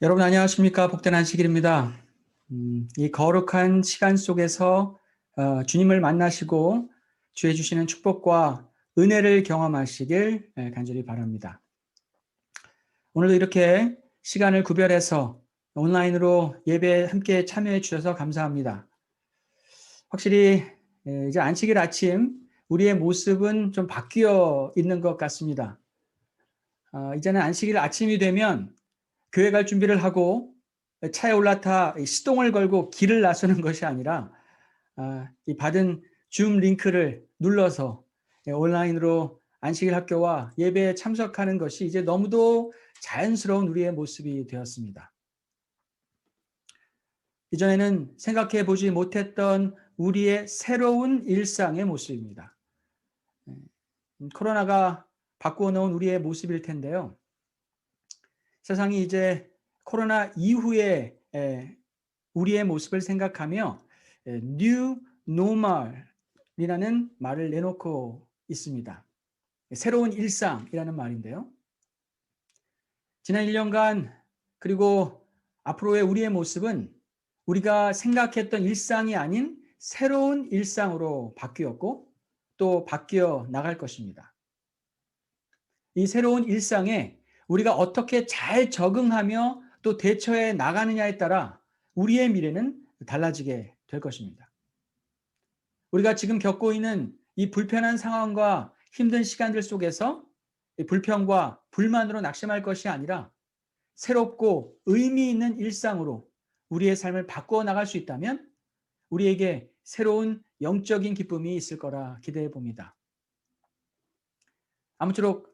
여러분 안녕하십니까? 복된 안식일입니다. 이 거룩한 시간 속에서 주님을 만나시고 주의 주시는 축복과 은혜를 경험하시길 간절히 바랍니다. 오늘도 이렇게 시간을 구별해서 온라인으로 예배에 함께 참여해 주셔서 감사합니다. 확실히 이제 안식일 아침 우리의 모습은 좀 바뀌어 있는 것 같습니다. 이제는 안식일 아침이 되면 교회 갈 준비를 하고 차에 올라타 시동을 걸고 길을 나서는 것이 아니라 이 받은 줌 링크를 눌러서 온라인으로 안식일 학교와 예배에 참석하는 것이 이제 너무도 자연스러운 우리의 모습이 되었습니다. 이전에는 생각해 보지 못했던 우리의 새로운 일상의 모습입니다. 코로나가 바꾸어 놓은 우리의 모습일 텐데요. 세상이 이제 코로나 이후에 우리의 모습을 생각하며 New Normal이라는 말을 내놓고 있습니다. 새로운 일상이라는 말인데요. 지난 1년간 그리고 앞으로의 우리의 모습은 우리가 생각했던 일상이 아닌 새로운 일상으로 바뀌었고 또 바뀌어 나갈 것입니다. 이 새로운 일상에 우리가 어떻게 잘 적응하며 또 대처해 나가느냐에 따라 우리의 미래는 달라지게 될 것입니다. 우리가 지금 겪고 있는 이 불편한 상황과 힘든 시간들 속에서 불평과 불만으로 낙심할 것이 아니라 새롭고 의미 있는 일상으로 우리의 삶을 바꾸어 나갈 수 있다면 우리에게 새로운 영적인 기쁨이 있을 거라 기대해 봅니다. 아무쪼록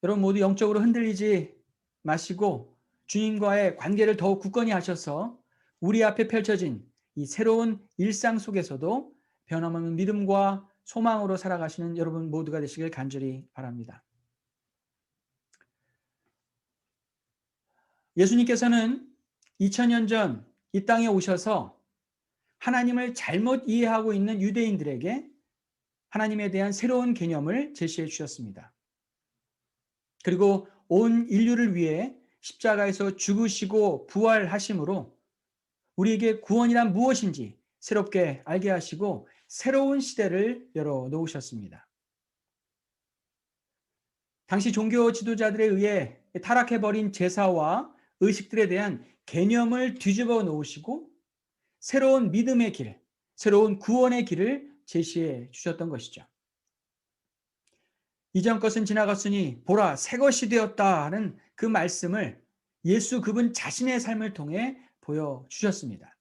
여러분 모두 영적으로 흔들리지 마시고 주님과의 관계를 더욱 굳건히 하셔서 우리 앞에 펼쳐진 이 새로운 일상 속에서도 변함없는 믿음과 소망으로 살아가시는 여러분 모두가 되시길 간절히 바랍니다. 예수님께서는 2000년 전 이 땅에 오셔서 하나님을 잘못 이해하고 있는 유대인들에게 하나님에 대한 새로운 개념을 제시해 주셨습니다. 그리고 온 인류를 위해 십자가에서 죽으시고 부활하심으로 우리에게 구원이란 무엇인지 새롭게 알게 하시고 새로운 시대를 열어 놓으셨습니다. 당시 종교 지도자들에 의해 타락해버린 제사와 의식들에 대한 개념을 뒤집어 놓으시고 새로운 믿음의 길, 새로운 구원의 길을 제시해 주셨던 것이죠. 이전 것은 지나갔으니 보라 새 것이 되었다 하는 그 말씀을 예수 그분 자신의 삶을 통해 보여주셨습니다.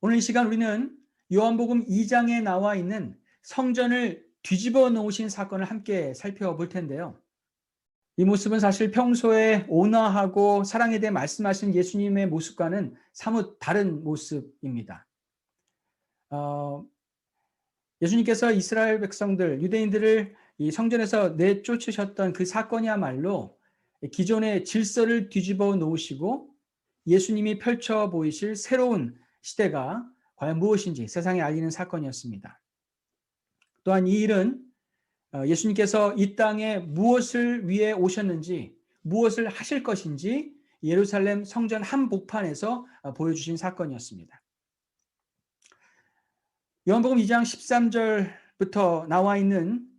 오늘 이 시간 우리는 요한복음 2장에 나와 있는 성전을 뒤집어 놓으신 사건을 함께 살펴볼 텐데요. 이 모습은 사실 평소에 온화하고 사랑에 대해 말씀하신 예수님의 모습과는 사뭇 다른 모습입니다. 예수님께서 이스라엘 백성들, 유대인들을 이 성전에서 내쫓으셨던 그 사건이야말로 기존의 질서를 뒤집어 놓으시고 예수님이 펼쳐 보이실 새로운 시대가 과연 무엇인지 세상에 알리는 사건이었습니다. 또한 이 일은 예수님께서 이 땅에 무엇을 위해 오셨는지, 무엇을 하실 것인지 예루살렘 성전 한복판에서 보여주신 사건이었습니다. 요한복음 2장 13절부터 나와 있는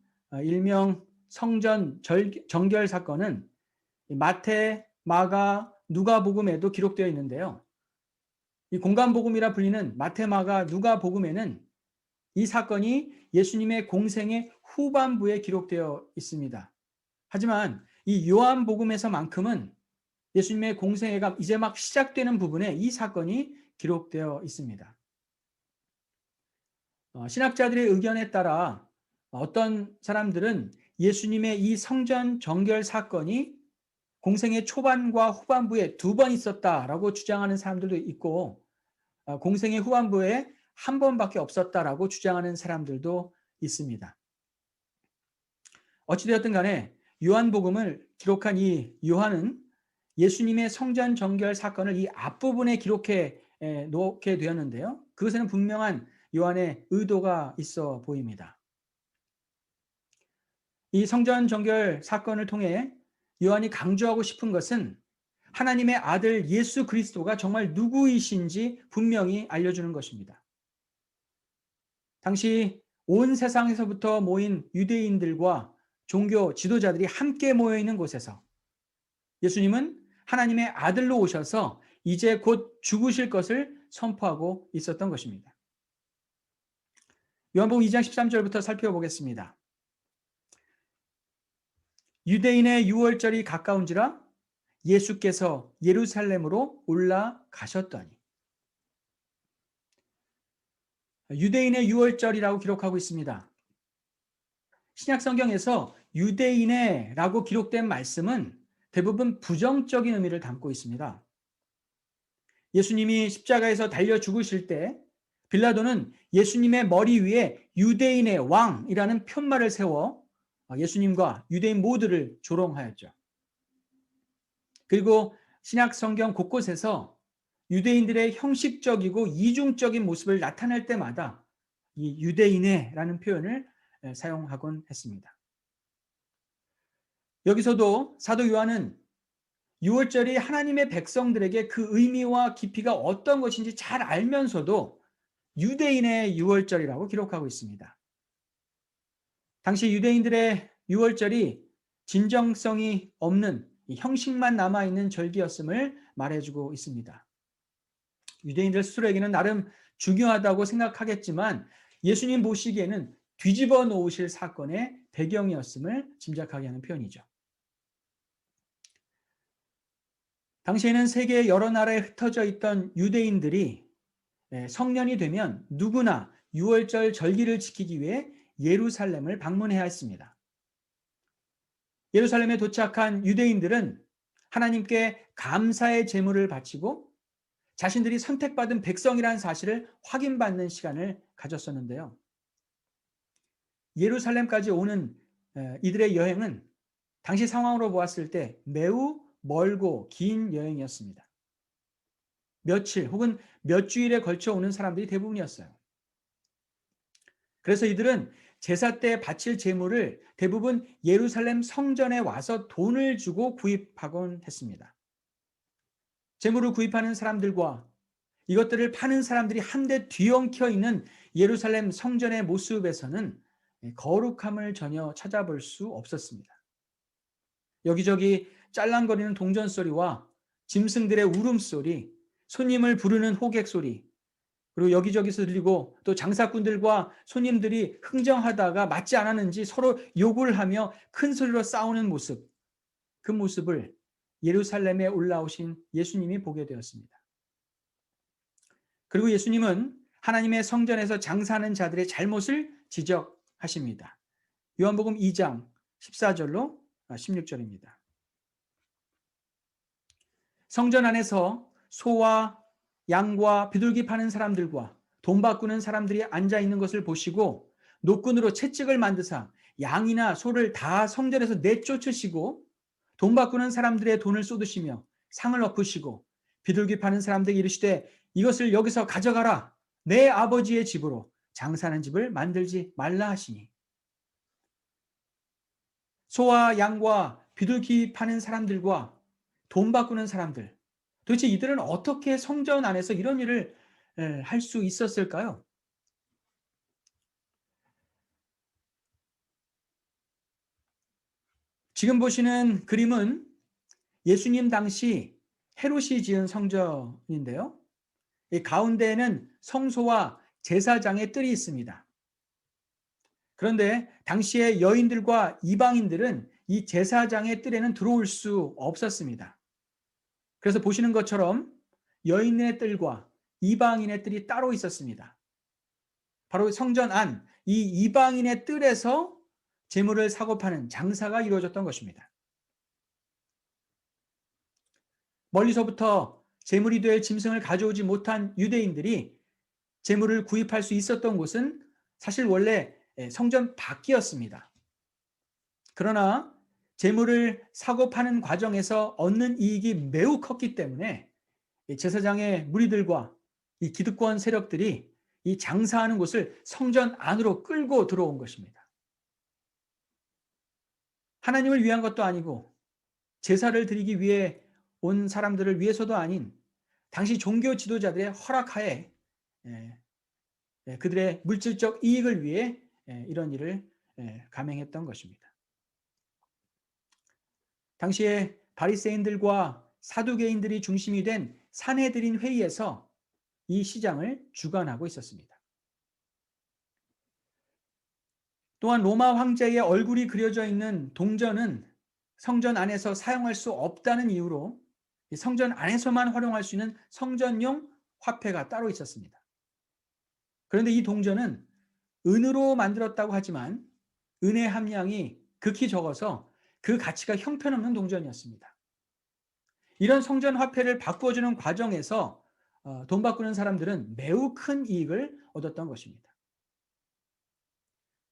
일명 성전 정결 사건은 마태, 마가, 누가복음에도 기록되어 있는데요. 이 공간복음이라 불리는 마태, 마가, 누가복음에는 이 사건이 예수님의 공생의 후반부에 기록되어 있습니다. 하지만 이 요한복음에서만큼은 예수님의 공생애가 이제 막 시작되는 부분에 이 사건이 기록되어 있습니다. 신학자들의 의견에 따라 어떤 사람들은 예수님의 이 성전 정결 사건이 공생의 초반과 후반부에 두 번 있었다라고 주장하는 사람들도 있고 공생의 후반부에 한 번밖에 없었다라고 주장하는 사람들도 있습니다. 어찌되었든 간에 요한복음을 기록한 이 요한은 예수님의 성전 정결 사건을 이 앞부분에 기록해 놓게 되었는데요. 그것에는 분명한 요한의 의도가 있어 보입니다. 이 성전 정결 사건을 통해 요한이 강조하고 싶은 것은 하나님의 아들 예수 그리스도가 정말 누구이신지 분명히 알려주는 것입니다. 당시 온 세상에서부터 모인 유대인들과 종교 지도자들이 함께 모여 있는 곳에서 예수님은 하나님의 아들로 오셔서 이제 곧 죽으실 것을 선포하고 있었던 것입니다. 요한복음 2장 13절부터 살펴보겠습니다. 유대인의 유월절이 가까운지라 예수께서 예루살렘으로 올라가셨더니. 유대인의 유월절이라고 기록하고 있습니다. 신약 성경에서 유대인의라고 기록된 말씀은 대부분 부정적인 의미를 담고 있습니다. 예수님이 십자가에서 달려 죽으실 때 빌라도는 예수님의 머리 위에 유대인의 왕이라는 편말을 세워 예수님과 유대인 모두를 조롱하였죠. 그리고 신약 성경 곳곳에서 유대인들의 형식적이고 이중적인 모습을 나타낼 때마다 이 유대인의라는 표현을 사용하곤 했습니다. 여기서도 사도 요한은 유월절이 하나님의 백성들에게 그 의미와 깊이가 어떤 것인지 잘 알면서도 유대인의 유월절이라고 기록하고 있습니다. 당시 유대인들의 유월절이 진정성이 없는 형식만 남아있는 절기였음을 말해주고 있습니다. 유대인들 스스로에게는 나름 중요하다고 생각하겠지만 예수님 보시기에는 뒤집어 놓으실 사건의 배경이었음을 짐작하게 하는 표현이죠. 당시에는 세계 여러 나라에 흩어져 있던 유대인들이 성년이 되면 누구나 유월절 절기를 지키기 위해 예루살렘을 방문해야 했습니다. 예루살렘에 도착한 유대인들은 하나님께 감사의 제물을 바치고 자신들이 선택받은 백성이라는 사실을 확인받는 시간을 가졌었는데요. 예루살렘까지 오는 이들의 여행은 당시 상황으로 보았을 때 매우 멀고 긴 여행이었습니다. 며칠 혹은 몇 주일에 걸쳐 오는 사람들이 대부분이었어요. 그래서 이들은 제사 때 바칠 제물을 대부분 예루살렘 성전에 와서 돈을 주고 구입하곤 했습니다. 제물을 구입하는 사람들과 이것들을 파는 사람들이 한데 뒤엉켜 있는 예루살렘 성전의 모습에서는 거룩함을 전혀 찾아볼 수 없었습니다. 여기저기 짤랑거리는 동전 소리와 짐승들의 울음소리, 손님을 부르는 호객 소리, 그리고 여기저기서 들리고 또 장사꾼들과 손님들이 흥정하다가 맞지 않았는지 서로 욕을 하며 큰 소리로 싸우는 모습, 그 모습을 예루살렘에 올라오신 예수님이 보게 되었습니다. 그리고 예수님은 하나님의 성전에서 장사하는 자들의 잘못을 지적하십니다. 요한복음 2장 14절로 16절입니다. 성전 안에서 소와 양과 비둘기 파는 사람들과 돈 바꾸는 사람들이 앉아 있는 것을 보시고 노끈으로 채찍을 만드사 양이나 소를 다 성전에서 내쫓으시고 돈 바꾸는 사람들의 돈을 쏟으시며 상을 엎으시고 비둘기 파는 사람들에게 이르시되 이것을 여기서 가져가라. 내 아버지의 집으로 장사하는 집을 만들지 말라 하시니. 소와 양과 비둘기 파는 사람들과 돈 바꾸는 사람들, 도대체 이들은 어떻게 성전 안에서 이런 일을 할 수 있었을까요? 지금 보시는 그림은 예수님 당시 헤롯이 지은 성전인데요. 이 가운데에는 성소와 제사장의 뜰이 있습니다. 그런데 당시의 여인들과 이방인들은 이 제사장의 뜰에는 들어올 수 없었습니다. 그래서 보시는 것처럼 여인의 뜰과 이방인의 뜰이 따로 있었습니다. 바로 성전 안, 이 이방인의 뜰에서 재물을 사고 파는 장사가 이루어졌던 것입니다. 멀리서부터 재물이 될 짐승을 가져오지 못한 유대인들이 재물을 구입할 수 있었던 곳은 사실 원래 성전 밖이었습니다. 그러나 재물을 사고 파는 과정에서 얻는 이익이 매우 컸기 때문에 제사장의 무리들과 이 기득권 세력들이 이 장사하는 곳을 성전 안으로 끌고 들어온 것입니다. 하나님을 위한 것도 아니고 제사를 드리기 위해 온 사람들을 위해서도 아닌 당시 종교 지도자들의 허락하에 그들의 물질적 이익을 위해 이런 일을 감행했던 것입니다. 당시에 바리새인들과 사두개인들이 중심이 된 산헤드린 회의에서 이 시장을 주관하고 있었습니다. 또한 로마 황제의 얼굴이 그려져 있는 동전은 성전 안에서 사용할 수 없다는 이유로 성전 안에서만 활용할 수 있는 성전용 화폐가 따로 있었습니다. 그런데 이 동전은 은으로 만들었다고 하지만 은의 함량이 극히 적어서 그 가치가 형편없는 동전이었습니다. 이런 성전 화폐를 바꿔주는 과정에서 돈 바꾸는 사람들은 매우 큰 이익을 얻었던 것입니다.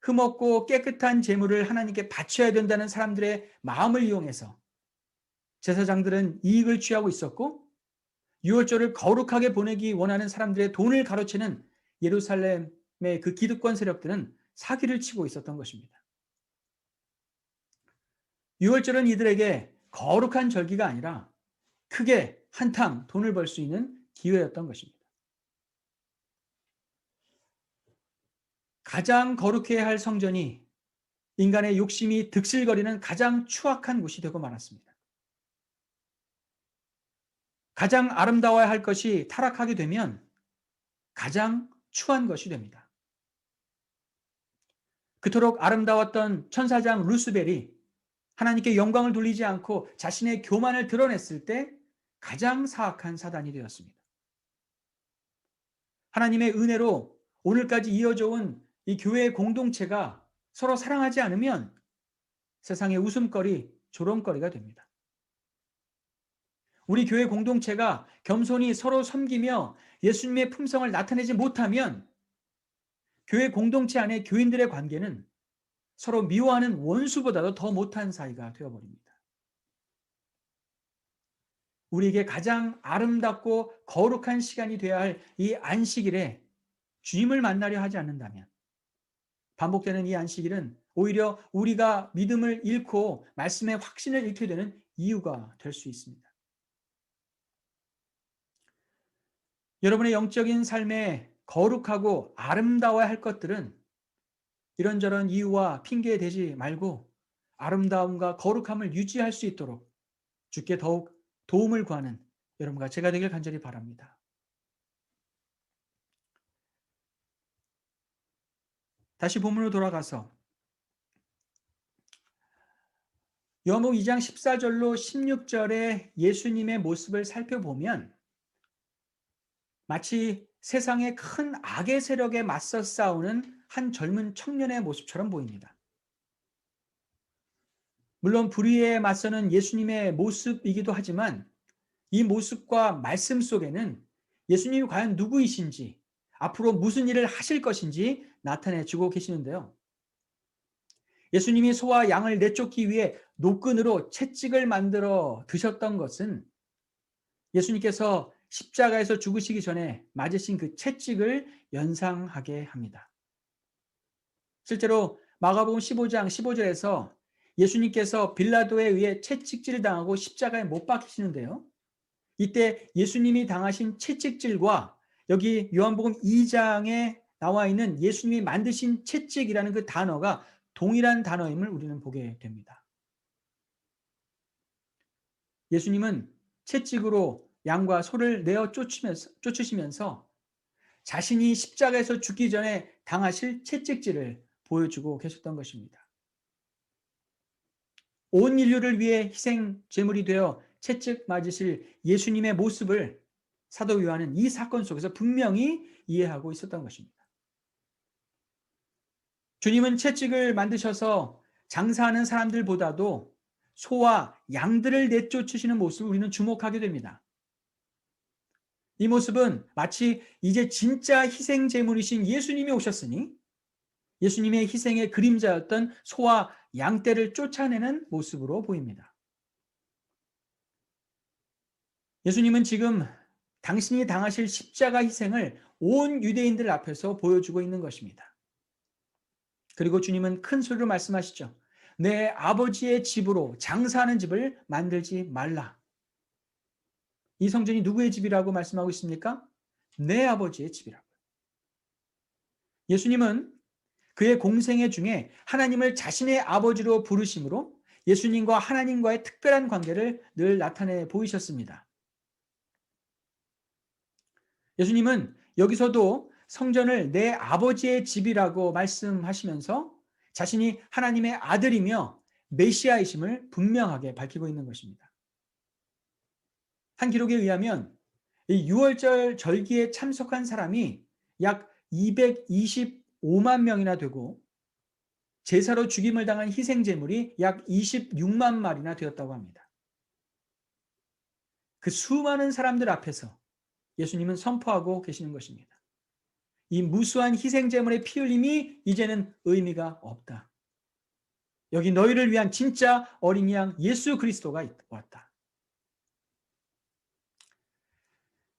흠없고 깨끗한 재물을 하나님께 바쳐야 된다는 사람들의 마음을 이용해서 제사장들은 이익을 취하고 있었고, 유월절을 거룩하게 보내기 원하는 사람들의 돈을 가로채는 예루살렘의 그 기득권 세력들은 사기를 치고 있었던 것입니다. 유월절은 이들에게 거룩한 절기가 아니라 크게 한탕 돈을 벌 수 있는 기회였던 것입니다. 가장 거룩해야 할 성전이 인간의 욕심이 득실거리는 가장 추악한 곳이 되고 말았습니다. 가장 아름다워야 할 것이 타락하게 되면 가장 추한 것이 됩니다. 그토록 아름다웠던 천사장 루스벨이 하나님께 영광을 돌리지 않고 자신의 교만을 드러냈을 때 가장 사악한 사단이 되었습니다. 하나님의 은혜로 오늘까지 이어져 온 이 교회의 공동체가 서로 사랑하지 않으면 세상의 웃음거리, 조롱거리가 됩니다. 우리 교회 공동체가 겸손히 서로 섬기며 예수님의 품성을 나타내지 못하면 교회 공동체 안의 교인들의 관계는 서로 미워하는 원수보다도 더 못한 사이가 되어버립니다. 우리에게 가장 아름답고 거룩한 시간이 되어야 할 이 안식일에 주님을 만나려 하지 않는다면 반복되는 이 안식일은 오히려 우리가 믿음을 잃고 말씀의 확신을 잃게 되는 이유가 될 수 있습니다. 여러분의 영적인 삶에 거룩하고 아름다워야 할 것들은 이런저런 이유와 핑계 대지 말고 아름다움과 거룩함을 유지할 수 있도록 주께 더욱 도움을 구하는 여러분과 제가 되길 간절히 바랍니다. 다시 본문으로 돌아가서 요한복음 2장 14절로 16절의 예수님의 모습을 살펴보면 마치 세상의 큰 악의 세력에 맞서 싸우는 한 젊은 청년의 모습처럼 보입니다. 물론 불의에 맞서는 예수님의 모습이기도 하지만 이 모습과 말씀 속에는 예수님이 과연 누구이신지, 앞으로 무슨 일을 하실 것인지 나타내 주고 계시는데요. 예수님이 소와 양을 내쫓기 위해 노끈으로 채찍을 만들어 드셨던 것은 예수님께서 십자가에서 죽으시기 전에 맞으신 그 채찍을 연상하게 합니다. 실제로 마가복음 15장 15절에서 예수님께서 빌라도에 의해 채찍질 당하고 십자가에 못 박히시는데요. 이때 예수님이 당하신 채찍질과 여기 요한복음 2장에 나와 있는 예수님이 만드신 채찍이라는 그 단어가 동일한 단어임을 우리는 보게 됩니다. 예수님은 채찍으로 양과 소를 내어 쫓으시면서 자신이 십자가에서 죽기 전에 당하실 채찍질을 보여주고 계셨던 것입니다. 온 인류를 위해 희생 제물이 되어 채찍 맞으실 예수님의 모습을 사도 요한은 이 사건 속에서 분명히 이해하고 있었던 것입니다. 주님은 채찍을 만드셔서 장사하는 사람들보다도 소와 양들을 내쫓으시는 모습을 우리는 주목하게 됩니다. 이 모습은 마치 이제 진짜 희생 제물이신 예수님이 오셨으니 예수님의 희생의 그림자였던 소와 양떼를 쫓아내는 모습으로 보입니다. 예수님은 지금 당신이 당하실 십자가 희생을 온 유대인들 앞에서 보여주고 있는 것입니다. 그리고 주님은 큰 소리로 말씀하시죠. 내 아버지의 집으로 장사하는 집을 만들지 말라. 이 성전이 누구의 집이라고 말씀하고 있습니까? 내 아버지의 집이라고. 예수님은 그의 공생애 중에 하나님을 자신의 아버지로 부르심으로 예수님과 하나님과의 특별한 관계를 늘 나타내 보이셨습니다. 예수님은 여기서도 성전을 내 아버지의 집이라고 말씀하시면서 자신이 하나님의 아들이며 메시아이심을 분명하게 밝히고 있는 것입니다. 한 기록에 의하면 이 6월절 절기에 참석한 사람이 약 225만 명이나 되고 제사로 죽임을 당한 희생제물이 약 26만 마리나 되었다고 합니다. 그 수많은 사람들 앞에서 예수님은 선포하고 계시는 것입니다. 이 무수한 희생제물의 피 흘림이 이제는 의미가 없다. 여기 너희를 위한 진짜 어린 양 예수 그리스도가 왔다.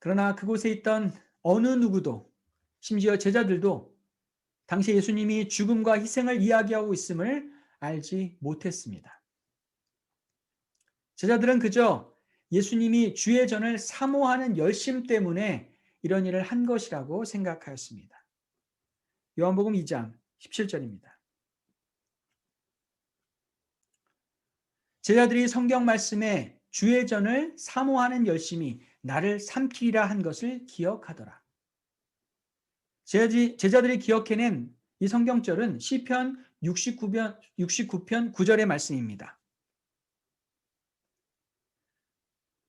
그러나 그곳에 있던 어느 누구도, 심지어 제자들도 당시 예수님이 죽음과 희생을 이야기하고 있음을 알지 못했습니다. 제자들은 그저 예수님이 주의 전을 사모하는 열심 때문에 이런 일을 한 것이라고 생각하였습니다. 요한복음 2장 17절입니다. 제자들이 성경 말씀에 주의 전을 사모하는 열심이 나를 삼키리라 한 것을 기억하더라. 제자들이 기억해낸 이 성경절은 시편 69편 9절의 말씀입니다.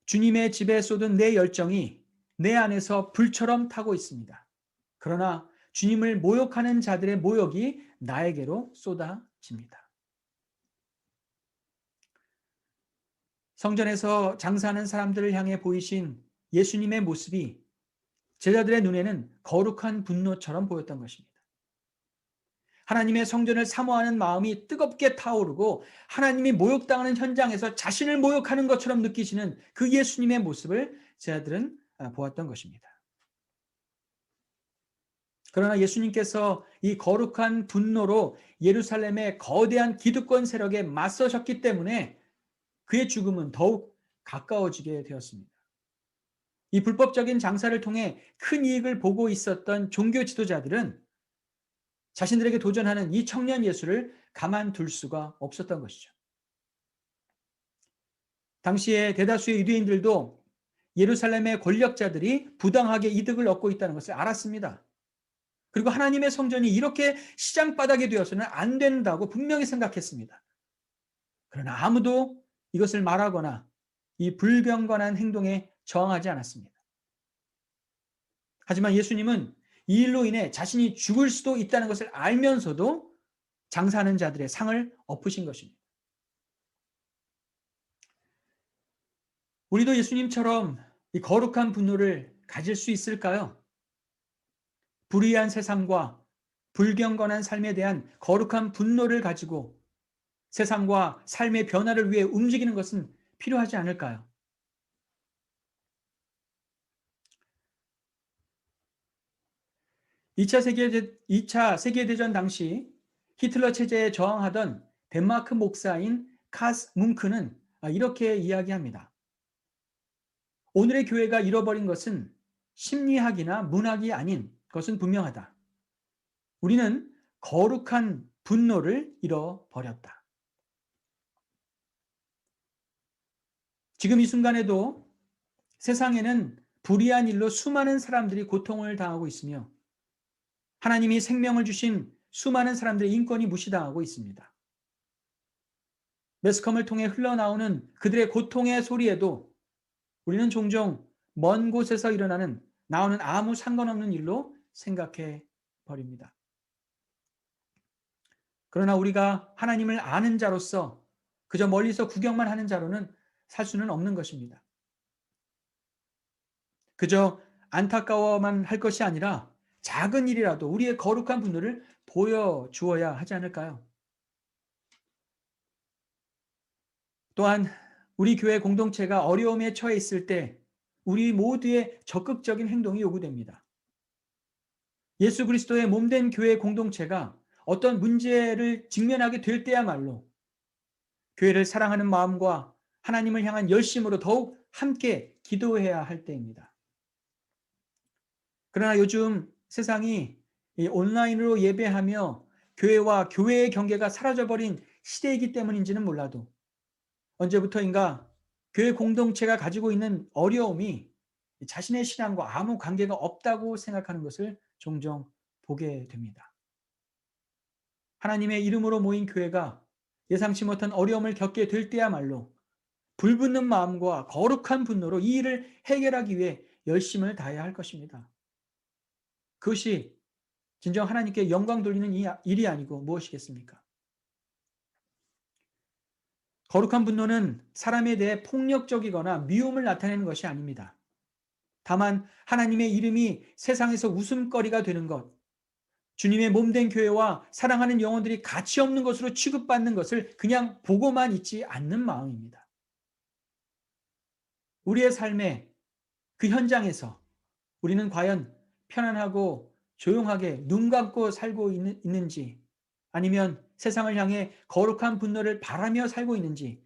주님의 집에 쏟은 내 열정이 내 안에서 불처럼 타고 있습니다. 그러나 주님을 모욕하는 자들의 모욕이 나에게로 쏟아집니다. 성전에서 장사하는 사람들을 향해 보이신 예수님의 모습이 제자들의 눈에는 거룩한 분노처럼 보였던 것입니다. 하나님의 성전을 사모하는 마음이 뜨겁게 타오르고 하나님이 모욕당하는 현장에서 자신을 모욕하는 것처럼 느끼시는 그 예수님의 모습을 제자들은 보았던 것입니다. 그러나 예수님께서 이 거룩한 분노로 예루살렘의 거대한 기득권 세력에 맞서셨기 때문에 그의 죽음은 더욱 가까워지게 되었습니다. 이 불법적인 장사를 통해 큰 이익을 보고 있었던 종교 지도자들은 자신들에게 도전하는 이 청년 예수를 가만둘 수가 없었던 것이죠. 당시에 대다수의 유대인들도 예루살렘의 권력자들이 부당하게 이득을 얻고 있다는 것을 알았습니다. 그리고 하나님의 성전이 이렇게 시장바닥이 되어서는 안 된다고 분명히 생각했습니다. 그러나 아무도 이것을 말하거나 이 불경건한 행동에 저항하지 않았습니다. 하지만 예수님은 이 일로 인해 자신이 죽을 수도 있다는 것을 알면서도 장사하는 자들의 상을 엎으신 것입니다. 우리도 예수님처럼 이 거룩한 분노를 가질 수 있을까요? 불의한 세상과 불경건한 삶에 대한 거룩한 분노를 가지고 세상과 삶의 변화를 위해 움직이는 것은 필요하지 않을까요? 2차 세계대전 당시 히틀러 체제에 저항하던 덴마크 목사인 카스 뭉크는 이렇게 이야기합니다. 오늘의 교회가 잃어버린 것은 심리학이나 문학이 아닌 것은 분명하다. 우리는 거룩한 분노를 잃어버렸다. 지금 이 순간에도 세상에는 불의한 일로 수많은 사람들이 고통을 당하고 있으며 하나님이 생명을 주신 수많은 사람들의 인권이 무시당하고 있습니다. 매스컴을 통해 흘러나오는 그들의 고통의 소리에도 우리는 종종 먼 곳에서 나오는 아무 상관없는 일로 생각해 버립니다. 그러나 우리가 하나님을 아는 자로서 그저 멀리서 구경만 하는 자로는 살 수는 없는 것입니다. 그저 안타까워만 할 것이 아니라 작은 일이라도 우리의 거룩한 분노를 보여주어야 하지 않을까요? 또한 우리 교회 공동체가 어려움에 처해 있을 때 우리 모두의 적극적인 행동이 요구됩니다. 예수 그리스도의 몸된 교회 공동체가 어떤 문제를 직면하게 될 때야말로 교회를 사랑하는 마음과 하나님을 향한 열심으로 더욱 함께 기도해야 할 때입니다. 그러나 요즘 세상이 이 온라인으로 예배하며 교회와 교회의 경계가 사라져버린 시대이기 때문인지는 몰라도 언제부터인가 교회 공동체가 가지고 있는 어려움이 자신의 신앙과 아무 관계가 없다고 생각하는 것을 종종 보게 됩니다. 하나님의 이름으로 모인 교회가 예상치 못한 어려움을 겪게 될 때야말로 불붙는 마음과 거룩한 분노로 이 일을 해결하기 위해 열심을 다해야 할 것입니다. 그것이 진정 하나님께 영광 돌리는 일이 아니고 무엇이겠습니까? 거룩한 분노는 사람에 대해 폭력적이거나 미움을 나타내는 것이 아닙니다. 다만 하나님의 이름이 세상에서 웃음거리가 되는 것, 주님의 몸된 교회와 사랑하는 영혼들이 가치 없는 것으로 취급받는 것을 그냥 보고만 있지 않는 마음입니다. 우리의 삶의 그 현장에서 우리는 과연 편안하고 조용하게 눈 감고 살고 있는지, 아니면 세상을 향해 거룩한 분노를 바라며 살고 있는지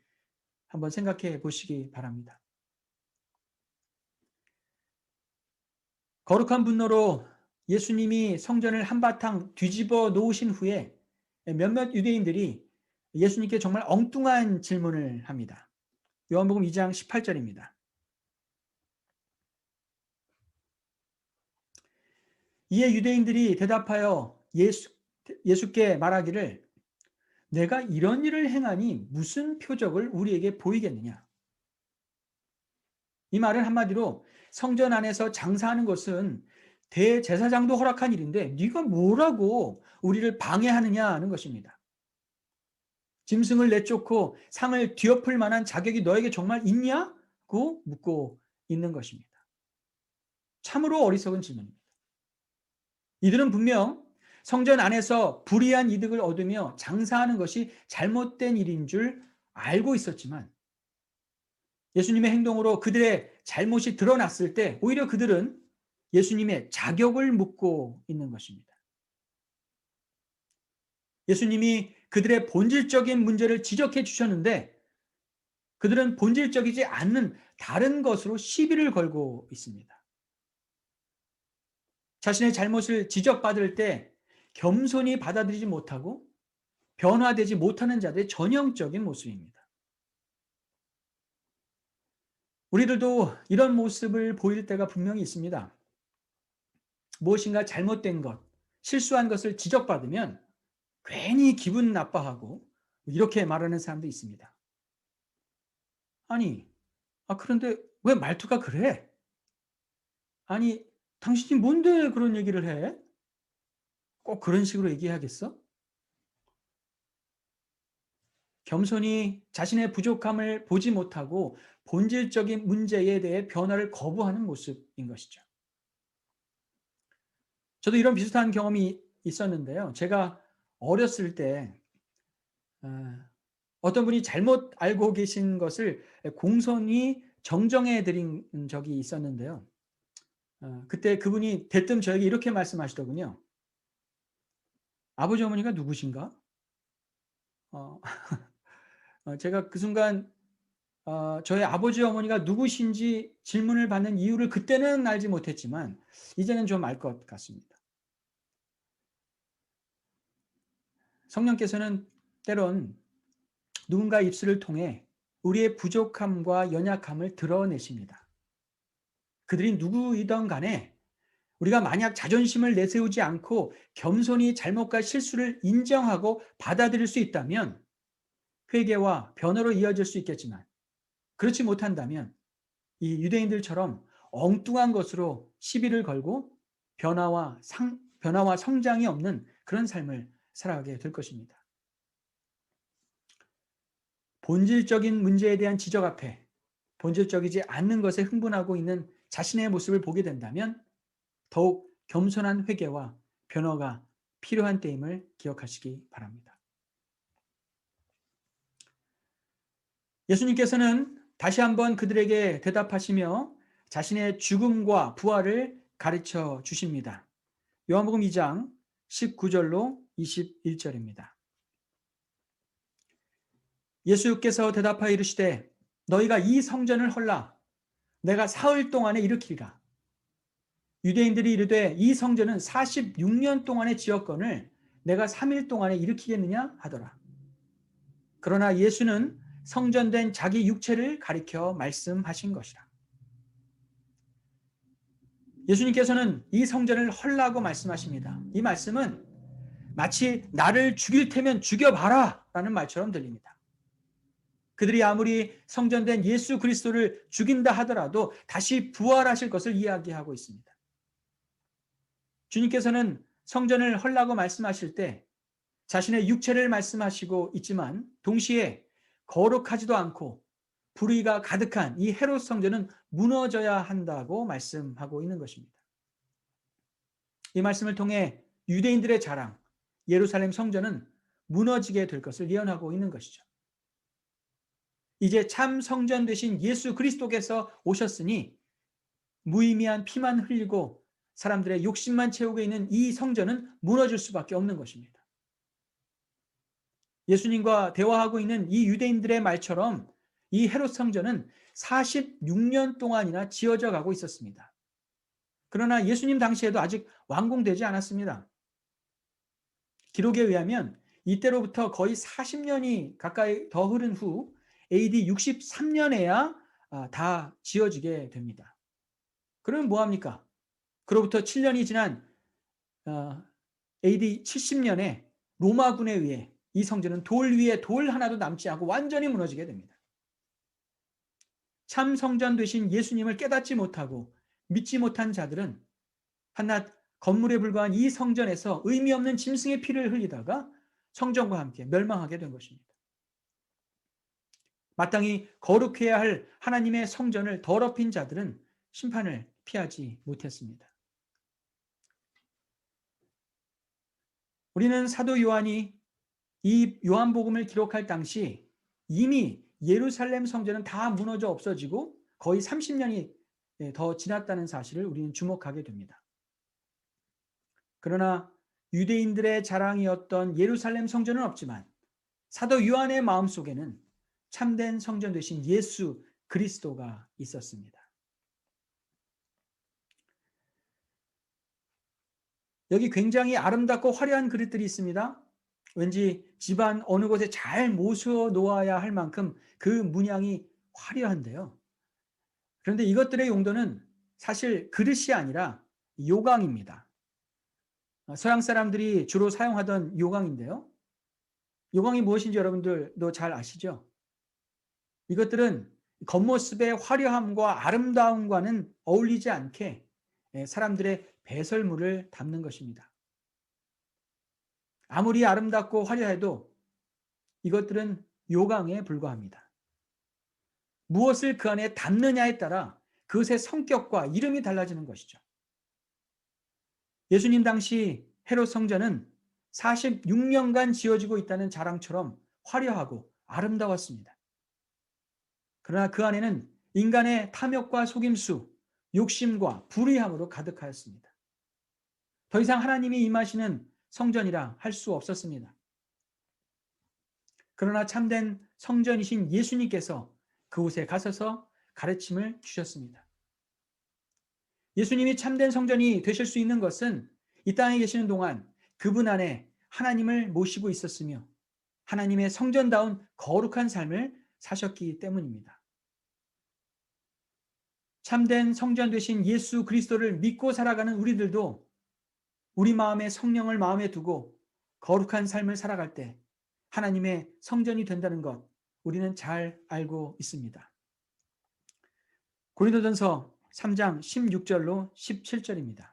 한번 생각해 보시기 바랍니다. 거룩한 분노로 예수님이 성전을 한바탕 뒤집어 놓으신 후에 몇몇 유대인들이 예수님께 정말 엉뚱한 질문을 합니다. 요한복음 2장 18절입니다. 이에 유대인들이 대답하여 예수께 말하기를 내가 이런 일을 행하니 무슨 표적을 우리에게 보이겠느냐. 이 말은 한마디로 성전 안에서 장사하는 것은 대제사장도 허락한 일인데 네가 뭐라고 우리를 방해하느냐 하는 것입니다. 짐승을 내쫓고 상을 뒤엎을 만한 자격이 너에게 정말 있냐고 묻고 있는 것입니다. 참으로 어리석은 질문입니다. 이들은 분명 성전 안에서 불이한 이득을 얻으며 장사하는 것이 잘못된 일인 줄 알고 있었지만 예수님의 행동으로 그들의 잘못이 드러났을 때 오히려 그들은 예수님의 자격을 묻고 있는 것입니다. 예수님이 그들의 본질적인 문제를 지적해 주셨는데 그들은 본질적이지 않는 다른 것으로 시비를 걸고 있습니다. 자신의 잘못을 지적받을 때 겸손히 받아들이지 못하고 변화되지 못하는 자들의 전형적인 모습입니다. 우리들도 이런 모습을 보일 때가 분명히 있습니다. 무엇인가 잘못된 것, 실수한 것을 지적받으면 괜히 기분 나빠하고 이렇게 말하는 사람도 있습니다. 아니, 그런데 왜 말투가 그래? 아니, 당신이 뭔데 그런 얘기를 해? 꼭 그런 식으로 얘기해야겠어? 겸손히 자신의 부족함을 보지 못하고 본질적인 문제에 대해 변화를 거부하는 모습인 것이죠. 저도 이런 비슷한 경험이 있었는데요. 제가 어렸을 때 어떤 분이 잘못 알고 계신 것을 공손히 정정해 드린 적이 있었는데요. 그때 그분이 대뜸 저에게 이렇게 말씀하시더군요. 아버지 어머니가 누구신가? 어, 제가 그 순간 저의 아버지 어머니가 누구신지 질문을 받는 이유를 그때는 알지 못했지만 이제는 좀 알 것 같습니다. 성령께서는 때론 누군가 입술을 통해 우리의 부족함과 연약함을 드러내십니다. 그들이 누구이든 간에 우리가 만약 자존심을 내세우지 않고 겸손히 잘못과 실수를 인정하고 받아들일 수 있다면 회개와 변화로 이어질 수 있겠지만 그렇지 못한다면 이 유대인들처럼 엉뚱한 것으로 시비를 걸고 변화와 성장이 없는 그런 삶을 살아가게 될 것입니다. 본질적인 문제에 대한 지적 앞에 본질적이지 않는 것에 흥분하고 있는 자신의 모습을 보게 된다면 더욱 겸손한 회개와 변화가 필요한 때임을 기억하시기 바랍니다. 예수님께서는 다시 한번 그들에게 대답하시며 자신의 죽음과 부활을 가르쳐 주십니다. 요한복음 2장 19절로 21절입니다. 예수께서 대답하여 이르시되 너희가 이 성전을 헐라 내가 사흘 동안에 일으키리라. 유대인들이 이르되 이 성전은 46년 동안의 지었건을 내가 3일 동안에 일으키겠느냐 하더라. 그러나 예수는 성전된 자기 육체를 가리켜 말씀하신 것이라. 예수님께서는 이 성전을 헐라고 말씀하십니다. 이 말씀은 마치 나를 죽일 테면 죽여봐라 라는 말처럼 들립니다. 그들이 아무리 성전된 예수 그리스도를 죽인다 하더라도 다시 부활하실 것을 이야기하고 있습니다. 주님께서는 성전을 헐라고 말씀하실 때 자신의 육체를 말씀하시고 있지만 동시에 거룩하지도 않고 불의가 가득한 이 헤롯 성전은 무너져야 한다고 말씀하고 있는 것입니다. 이 말씀을 통해 유대인들의 자랑, 예루살렘 성전은 무너지게 될 것을 예언하고 있는 것이죠. 이제 참 성전 되신 예수 그리스도께서 오셨으니 무의미한 피만 흘리고 사람들의 욕심만 채우고 있는 이 성전은 무너질 수밖에 없는 것입니다. 예수님과 대화하고 있는 이 유대인들의 말처럼 이 헤롯 성전은 46년 동안이나 지어져 가고 있었습니다. 그러나 예수님 당시에도 아직 완공되지 않았습니다. 기록에 의하면 이때로부터 거의 40년이 가까이 더 흐른 후 AD 63년에야 다 지어지게 됩니다. 그러면 뭐합니까? 그로부터 7년이 지난 AD 70년에 로마군에 의해 이 성전은 돌 위에 돌 하나도 남지 않고 완전히 무너지게 됩니다. 참 성전 되신 예수님을 깨닫지 못하고 믿지 못한 자들은 한낱 건물에 불과한 이 성전에서 의미 없는 짐승의 피를 흘리다가 성전과 함께 멸망하게 된 것입니다. 마땅히 거룩해야 할 하나님의 성전을 더럽힌 자들은 심판을 피하지 못했습니다. 우리는 사도 요한이 이 요한복음을 기록할 당시 이미 예루살렘 성전은 다 무너져 없어지고 거의 30년이 더 지났다는 사실을 우리는 주목하게 됩니다. 그러나 유대인들의 자랑이었던 예루살렘 성전은 없지만 사도 요한의 마음속에는 참된 성전 되신 예수 그리스도가 있었습니다. 여기 굉장히 아름답고 화려한 그릇들이 있습니다. 왠지 집안 어느 곳에 잘 모셔 놓아야 할 만큼 그 문양이 화려한데요. 그런데 이것들의 용도는 사실 그릇이 아니라 요강입니다. 서양 사람들이 주로 사용하던 요강인데요. 요강이 무엇인지 여러분들도 잘 아시죠? 이것들은 겉모습의 화려함과 아름다움과는 어울리지 않게 사람들의 배설물을 담는 것입니다. 아무리 아름답고 화려해도 이것들은 요강에 불과합니다. 무엇을 그 안에 담느냐에 따라 그것의 성격과 이름이 달라지는 것이죠. 예수님 당시 헤롯 성전은 46년간 지어지고 있다는 자랑처럼 화려하고 아름다웠습니다. 그러나 그 안에는 인간의 탐욕과 속임수, 욕심과 불의함으로 가득하였습니다. 더 이상 하나님이 임하시는 성전이라 할 수 없었습니다. 그러나 참된 성전이신 예수님께서 그곳에 가셔서 가르침을 주셨습니다. 예수님이 참된 성전이 되실 수 있는 것은 이 땅에 계시는 동안 그분 안에 하나님을 모시고 있었으며 하나님의 성전다운 거룩한 삶을 사셨기 때문입니다. 참된 성전 되신 예수 그리스도를 믿고 살아가는 우리들도 우리 마음에 성령을 마음에 두고 거룩한 삶을 살아갈 때 하나님의 성전이 된다는 것 우리는 잘 알고 있습니다. 고린도전서 3장 16절로 17절입니다.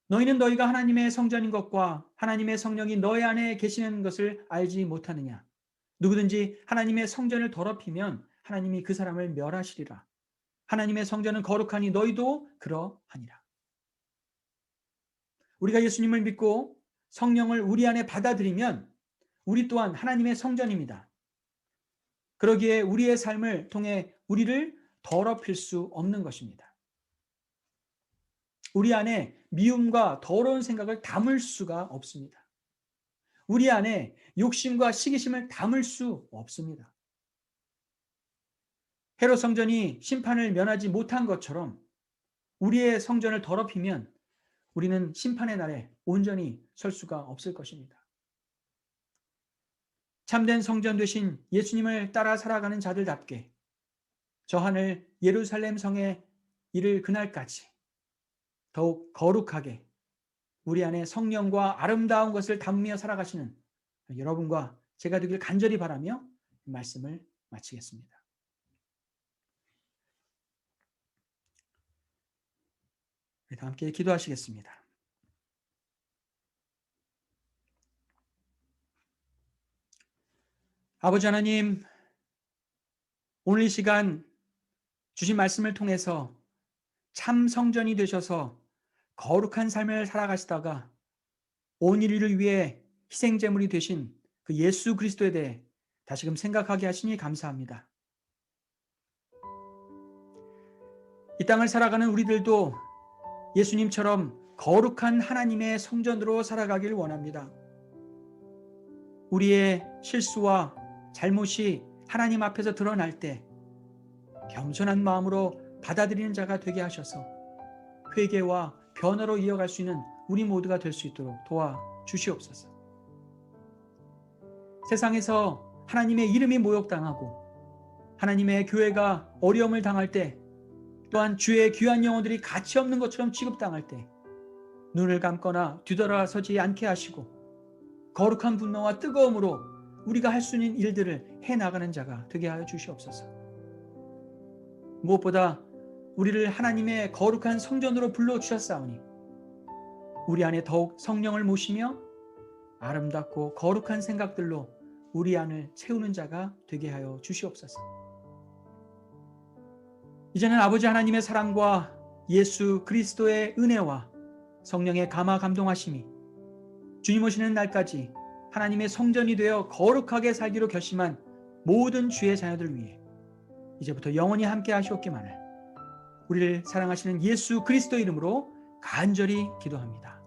너희는 너희가 하나님의 성전인 것과 하나님의 성령이 너희 안에 계시는 것을 알지 못하느냐? 누구든지 하나님의 성전을 더럽히면 하나님이 그 사람을 멸하시리라. 하나님의 성전은 거룩하니 너희도 그러하니라. 우리가 예수님을 믿고 성령을 우리 안에 받아들이면 우리 또한 하나님의 성전입니다. 그러기에 우리의 삶을 통해 우리를 더럽힐 수 없는 것입니다. 우리 안에 미움과 더러운 생각을 담을 수가 없습니다. 우리 안에 욕심과 시기심을 담을 수 없습니다. 헤롯 성전이 심판을 면하지 못한 것처럼 우리의 성전을 더럽히면 우리는 심판의 날에 온전히 설 수가 없을 것입니다. 참된 성전 되신 예수님을 따라 살아가는 자들답게 저 하늘 예루살렘 성에 이를 그날까지 더욱 거룩하게 우리 안에 성령과 아름다운 것을 담으며 살아가시는 여러분과 제가 되길 간절히 바라며 말씀을 마치겠습니다. 다 함께 기도하시겠습니다. 아버지 하나님, 오늘 이 시간 주신 말씀을 통해서 참 성전이 되셔서 거룩한 삶을 살아가시다가 온 인류를 위해 희생제물이 되신 그 예수 그리스도에 대해 다시금 생각하게 하시니 감사합니다. 이 땅을 살아가는 우리들도 예수님처럼 거룩한 하나님의 성전으로 살아가길 원합니다. 우리의 실수와 잘못이 하나님 앞에서 드러날 때 겸손한 마음으로 받아들이는 자가 되게 하셔서 회개와 변화로 이어갈 수 있는 우리 모두가 될 수 있도록 도와주시옵소서. 세상에서 하나님의 이름이 모욕당하고 하나님의 교회가 어려움을 당할 때, 또한 주의 귀한 영혼들이 가치 없는 것처럼 취급당할 때 눈을 감거나 뒤돌아서지 않게 하시고 거룩한 분노와 뜨거움으로 우리가 할 수 있는 일들을 해나가는 자가 되게 하여 주시옵소서. 무엇보다 우리를 하나님의 거룩한 성전으로 불러주셨사오니 우리 안에 더욱 성령을 모시며 아름답고 거룩한 생각들로 우리 안을 채우는 자가 되게 하여 주시옵소서. 이제는 아버지 하나님의 사랑과 예수 그리스도의 은혜와 성령의 감화 감동하심이 주님 오시는 날까지 하나님의 성전이 되어 거룩하게 살기로 결심한 모든 주의 자녀들 위해 이제부터 영원히 함께 하시옵기만을 우리를 사랑하시는 예수 그리스도 이름으로 간절히 기도합니다.